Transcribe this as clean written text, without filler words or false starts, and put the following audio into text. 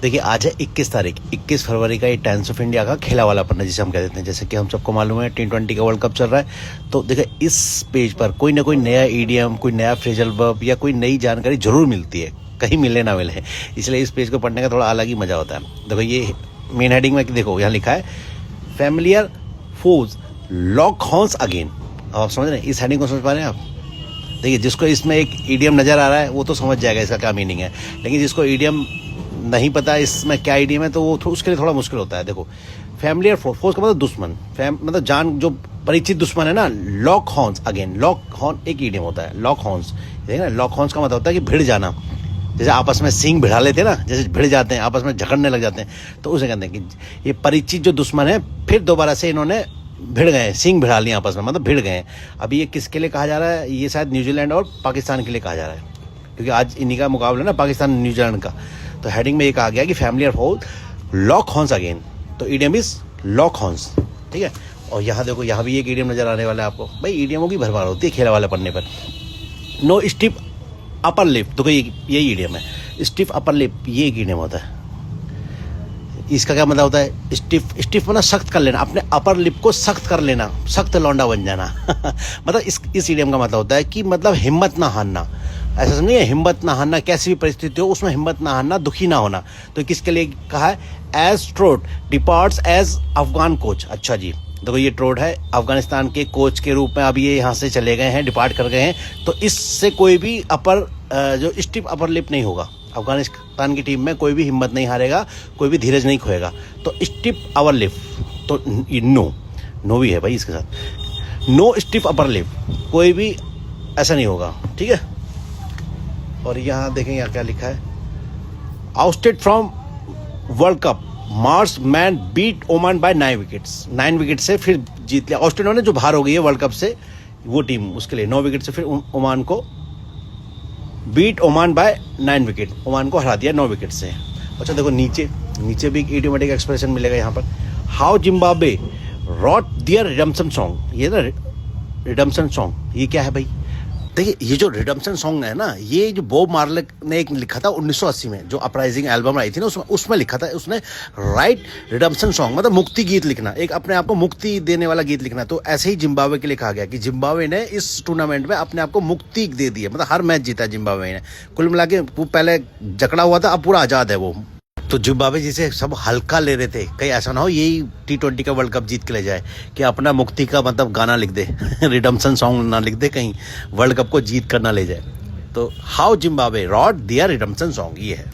देखिए आज है 21 तारीख, 21 फरवरी का ये टाइम्स ऑफ इंडिया का खेला वाला पन्ना जिसे हम कह देते हैं। जैसे कि हम सबको मालूम है T20 का वर्ल्ड कप चल रहा है, तो देखिए इस पेज पर कोई ना कोई नया ईडीएम, कोई नया फ्रेजल वर्ब या कोई नई जानकारी जरूर मिलती है, कहीं मिले ना मिले। इसलिए इस पेज को पढ़ने का थोड़ा अलग ही मजा होता है। देखो ये मेन हेडिंग में देखो यहाँ लिखा है फैमिलियर फोज लॉक हॉर्न्स अगेन। आप समझ रहे हैं, इस हेडिंग को समझ पा रहे हैं आप? देखिए जिसको इसमें एक ईडीएम नजर आ रहा है वो तो समझ जाएगा इसका क्या मीनिंग है, लेकिन जिसको ईडीएम नहीं पता इसमें क्या ईडीएम है तो वो उसके लिए थोड़ा मुश्किल होता है। देखो फैमिलियर फोर्स का मतलब दुश्मन, मतलब जान जो परिचित दुश्मन है ना। Lock horns again, lock horn एक ईडीएम होता है। लॉक हॉर्न्स, देखिए ना, लॉक हॉर्न्स का मतलब होता है कि भिड़ जाना। जैसे आपस में सींग भिड़ा लेते हैं ना, जैसे भिड़ जाते हैं, आपस में झगड़ने लग जाते हैं, तो उसे कहते हैं कि ये परिचित जो दुश्मन है फिर दोबारा से इन्होंने भिड़ गए, सींग भिड़ा लिए आपस में, मतलब भिड़ गए। अभी ये किसके लिए कहा जा रहा है? ये शायद न्यूजीलैंड और पाकिस्तान के लिए कहा जा रहा है, क्योंकि आज इन्हीं का मुकाबला है ना, पाकिस्तान न्यूजीलैंड का। तो हेडिंग में ये कहा गया कि फैमिली फोज लॉक हॉर्न्स अगेन, तो ईडीएम इज लॉक हॉर्न्स, ठीक है। और यहाँ देखो, यहाँ भी एक ईडीएम नजर आने वाला है आपको। भाई ईडीएमों की भरमार होती है खेला वाले पन्ने पर। नो स्टिफ अपर लिप, तो ये ईडीएम है। स्टिफ अपर लिप ये एक ईडीएम होता है। इसका क्या मतलब होता है? स्टिफ मतलब सख्त कर लेना, अपने अपर लिप को सख्त कर लेना, सख्त लौंडा बन जाना। मतलब इस ईडीएम का मतलब होता है कि मतलब हिम्मत ना हारना। ऐसा नहीं है, हिम्मत ना हारना, कैसी भी परिस्थिति हो उसमें हिम्मत ना हारना, दुखी ना होना। तो किसके लिए कहा है? As Trott departs as Afghan coach. अच्छा जी, देखो ये ट्रोट है, अफगानिस्तान के कोच के रूप में अब ये यहाँ से चले गए हैं, डिपार्ट कर गए हैं। तो इससे कोई भी जो स्टिफ अपर लिप नहीं होगा। अफगानिस्तान की टीम में कोई भी हिम्मत नहीं हारेगा, कोई भी धीरज नहीं खोएगा। तो स्टिफ अपर लिप, तो नो भी है भाई इसके साथ। नो स्टिफ अपर लिप, कोई भी ऐसा नहीं होगा, ठीक है। और यहाँ देखें यहाँ क्या लिखा है, ousted from World Cup, Mars man beat Oman by 9 wickets. 9 wicket से फिर जीत लिया। ऑस्ट्रेलिया ने जो बाहर हो गई है वर्ल्ड कप से, वो टीम, उसके लिए 9 विकेट से फिर ओमान को beat Oman by 9 wicket, Oman को हरा दिया 9 विकेट से। अच्छा देखो नीचे भी एक इडियोमेटिक एक्सप्रेशन मिलेगा यहाँ पर। How Zimbabwe wrote their redemption song. ये ना रिडम्पशन सॉन्ग, ये क्या है भाई? देखिए ये जो रिडम्पशन सॉन्ग है ना, ये जो बॉब मार्ले ने एक लिखा था 1980 में, जो अपराइजिंग एल्बम आई थी ना, उसमें लिखा था उसने, राइट रिडम्पशन सॉन्ग, मतलब मुक्ति गीत लिखना, एक अपने आप को मुक्ति देने वाला गीत लिखना। तो ऐसे ही जिम्बाब्वे के लिए कहा गया कि जिम्बाब्वे ने इस टूर्नामेंट में अपने आप को मुक्ति दे दी है, मतलब हर मैच जीता जिम्बाब्वे ने। कुल मिला के वो पहले जकड़ा हुआ था, अब पूरा आज़ाद है वो। तो जिम्बाब्वे जिसे सब हल्का ले रहे थे, कहीं ऐसा ना हो यही T20 का वर्ल्ड कप जीत के ले जाए कि अपना मुक्ति का मतलब गाना लिख दे, रिडम्पशन सॉन्ग ना लिख दे, कहीं वर्ल्ड कप को जीत कर ना ले जाए। तो how Zimbabwe wrote their redemption song, ये है।